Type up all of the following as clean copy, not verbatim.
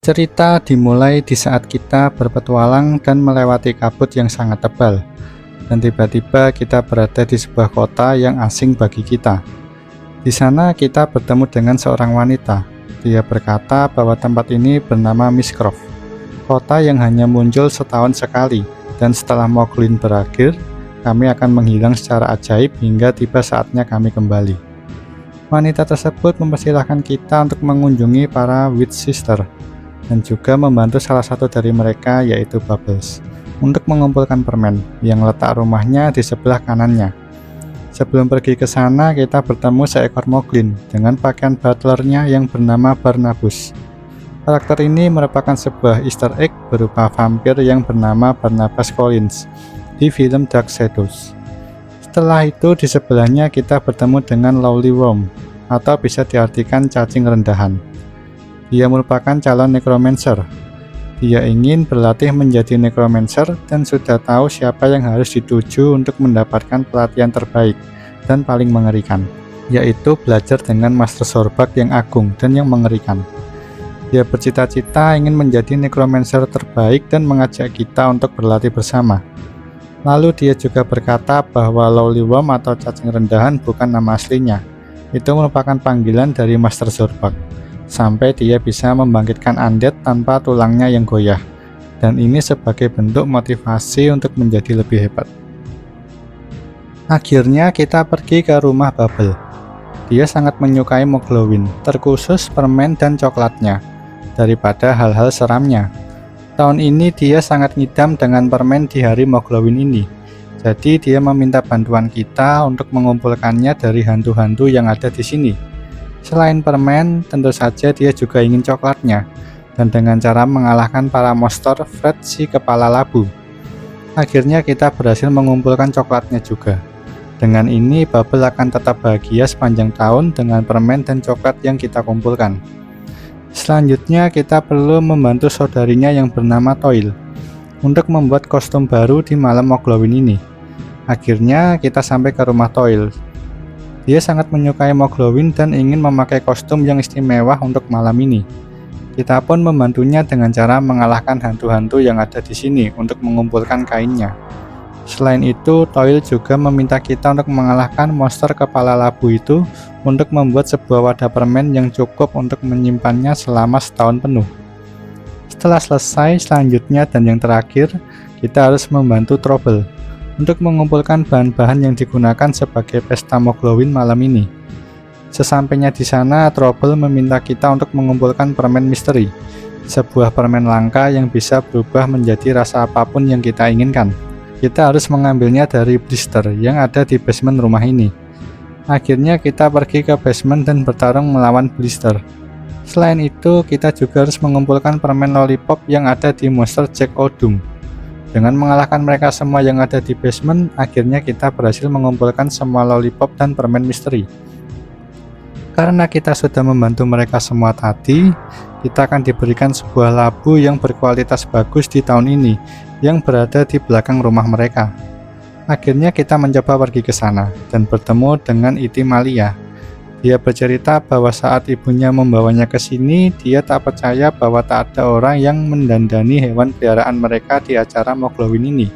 Cerita dimulai di saat kita berpetualang dan melewati kabut yang sangat tebal, dan tiba-tiba kita berada di sebuah kota yang asing bagi kita. Di sana kita bertemu dengan seorang wanita. Dia berkata bahwa tempat ini bernama Mistcroft, kota yang hanya muncul setahun sekali, dan setelah Moglin berakhir, kami akan menghilang secara ajaib hingga tiba saatnya kami kembali. Wanita tersebut mempersilahkan kita untuk mengunjungi para Witch Sister, dan juga membantu salah satu dari mereka, yaitu Bubbles, untuk mengumpulkan permen yang letak rumahnya di sebelah kanannya. Sebelum pergi ke sana, kita bertemu seekor Moglin dengan pakaian butlernya yang bernama Barnabas. Karakter ini merupakan sebuah Easter egg berupa vampir yang bernama Barnabas Collins di film Dark Shadows. Setelah itu, di sebelahnya kita bertemu dengan Lowly Worm, atau bisa diartikan cacing rendahan. Dia merupakan calon necromancer. Dia ingin berlatih menjadi necromancer dan sudah tahu siapa yang harus dituju untuk mendapatkan pelatihan terbaik dan paling mengerikan, yaitu belajar dengan Master Zorbak yang agung dan yang mengerikan. Dia bercita-cita ingin menjadi necromancer terbaik dan mengajak kita untuk berlatih bersama. Lalu dia juga berkata bahwa Lowly Worm atau cacing rendahan bukan nama aslinya. Itu merupakan panggilan dari Master Zorbak, sampai dia bisa membangkitkan undead tanpa tulangnya yang goyah, dan ini sebagai bentuk motivasi untuk menjadi lebih hebat. Akhirnya kita pergi ke rumah Bubble. Dia sangat menyukai Moglowin, terkhusus permen dan coklatnya, daripada hal-hal seramnya. Tahun ini dia sangat ngidam dengan permen di hari Moglowin ini, jadi dia meminta bantuan kita untuk mengumpulkannya dari hantu-hantu yang ada di sini. Selain permen, tentu saja dia juga ingin coklatnya, dan dengan cara mengalahkan para monster Fred si kepala labu. Akhirnya kita berhasil mengumpulkan coklatnya juga. Dengan ini, Bubble akan tetap bahagia sepanjang tahun dengan permen dan coklat yang kita kumpulkan. Selanjutnya, kita perlu membantu saudarinya yang bernama Toil untuk membuat kostum baru di malam Moglowin ini. Akhirnya, kita sampai ke rumah Toil. Dia sangat menyukai Moglowin dan ingin memakai kostum yang istimewa untuk malam ini. Kita pun membantunya dengan cara mengalahkan hantu-hantu yang ada di sini untuk mengumpulkan kainnya. Selain itu, Toil juga meminta kita untuk mengalahkan monster kepala labu itu untuk membuat sebuah wadah permen yang cukup untuk menyimpannya selama setahun penuh. Setelah selesai, selanjutnya dan yang terakhir, kita harus membantu Trouble untuk mengumpulkan bahan-bahan yang digunakan sebagai pesta Moglowin malam ini. Sesampainya di sana, Trouble meminta kita untuk mengumpulkan permen misteri, sebuah permen langka yang bisa berubah menjadi rasa apapun yang kita inginkan. Kita harus mengambilnya dari blister yang ada di basement rumah ini. Akhirnya kita pergi ke basement dan bertarung melawan blister. Selain itu, kita juga harus mengumpulkan permen lollipop yang ada di monster Jack O'Doom. Dengan mengalahkan mereka semua yang ada di basement, akhirnya kita berhasil mengumpulkan semua lollipop dan permen misteri. Karena kita sudah membantu mereka semua tadi, kita akan diberikan sebuah labu yang berkualitas bagus di tahun ini, yang berada di belakang rumah mereka. Akhirnya kita mencoba pergi ke sana, dan bertemu dengan Iti Malia. Dia bercerita bahwa saat ibunya membawanya ke sini, dia tak percaya bahwa tak ada orang yang mendandani hewan peliharaan mereka di acara Moglowin ini.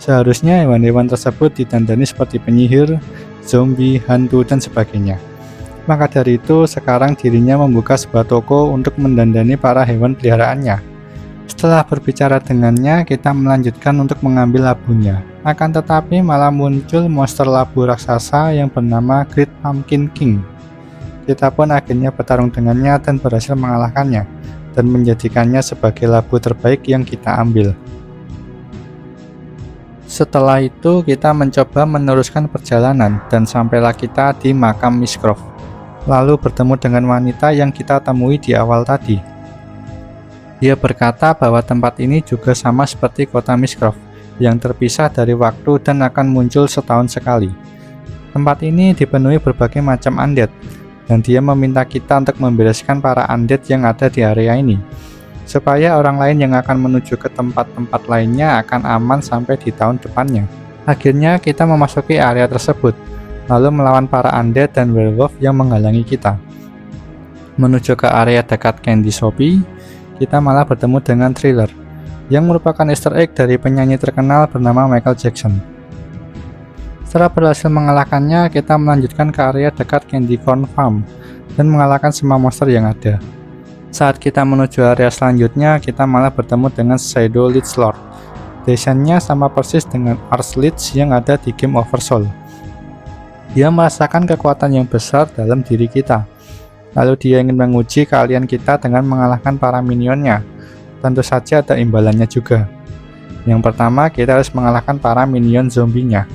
Seharusnya hewan-hewan tersebut didandani seperti penyihir, zombie, hantu, dan sebagainya. Maka dari itu, sekarang dirinya membuka sebuah toko untuk mendandani para hewan peliharaannya. Setelah berbicara dengannya, kita melanjutkan untuk mengambil labunya. Akan tetapi malah muncul monster labu raksasa yang bernama Great Pumpkin King. Kita pun akhirnya bertarung dengannya dan berhasil mengalahkannya, dan menjadikannya sebagai labu terbaik yang kita ambil. Setelah itu, kita mencoba meneruskan perjalanan, dan sampailah kita di makam Mistcroft. Lalu bertemu dengan wanita yang kita temui di awal tadi. Dia berkata bahwa tempat ini juga sama seperti kota Mistcroft, yang terpisah dari waktu dan akan muncul setahun sekali. Tempat ini dipenuhi berbagai macam undead, dan dia meminta kita untuk membereskan para undead yang ada di area ini, supaya orang lain yang akan menuju ke tempat-tempat lainnya akan aman sampai di tahun depannya. Akhirnya kita memasuki area tersebut, lalu melawan para undead dan werewolf yang menghalangi kita. Menuju ke area dekat Candy Sophie, kita malah bertemu dengan Thriller, yang merupakan Easter egg dari penyanyi terkenal bernama Michael Jackson. Setelah berhasil mengalahkannya, kita melanjutkan ke area dekat Candy Corn Farm dan mengalahkan semua monster yang ada. Saat kita menuju area selanjutnya, kita malah bertemu dengan Shadow Lich Lord. Desainnya sama persis dengan Arch Lich yang ada di Game Over Soul. Dia merasakan kekuatan yang besar dalam diri kita. Lalu dia ingin menguji keahlian kita dengan mengalahkan para minionnya. Tentu saja ada imbalannya juga. Yang pertama, kita harus mengalahkan para minion zombinya.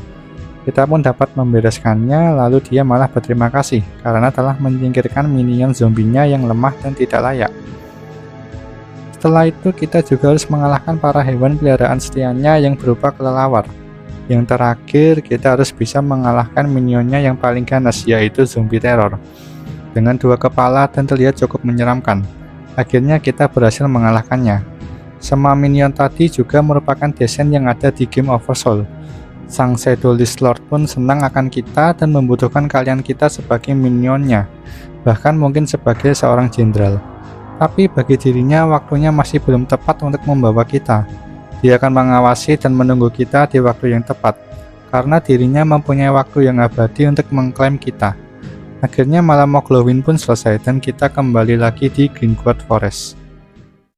Kita pun dapat membereskannya, lalu dia malah berterima kasih karena telah menyingkirkan minion zombinya yang lemah dan tidak layak. Setelah itu kita juga harus mengalahkan para hewan peliharaan setianya yang berupa kelelawar. Yang terakhir, kita harus bisa mengalahkan minionnya yang paling ganas, yaitu zombie teror. Dengan 2 kepala dan terlihat cukup menyeramkan. Akhirnya kita berhasil mengalahkannya. Semua minion tadi juga merupakan desain yang ada di Game Over Soul. Sang Shadow Lich Lord pun senang akan kita dan membutuhkan kalian kita sebagai minionnya, bahkan mungkin sebagai seorang jenderal. Tapi bagi dirinya waktunya masih belum tepat untuk membawa kita. Dia akan mengawasi dan menunggu kita di waktu yang tepat, karena dirinya mempunyai waktu yang abadi untuk mengklaim kita. Akhirnya malam Mokglowin pun selesai dan kita kembali lagi di Greenwood Forest.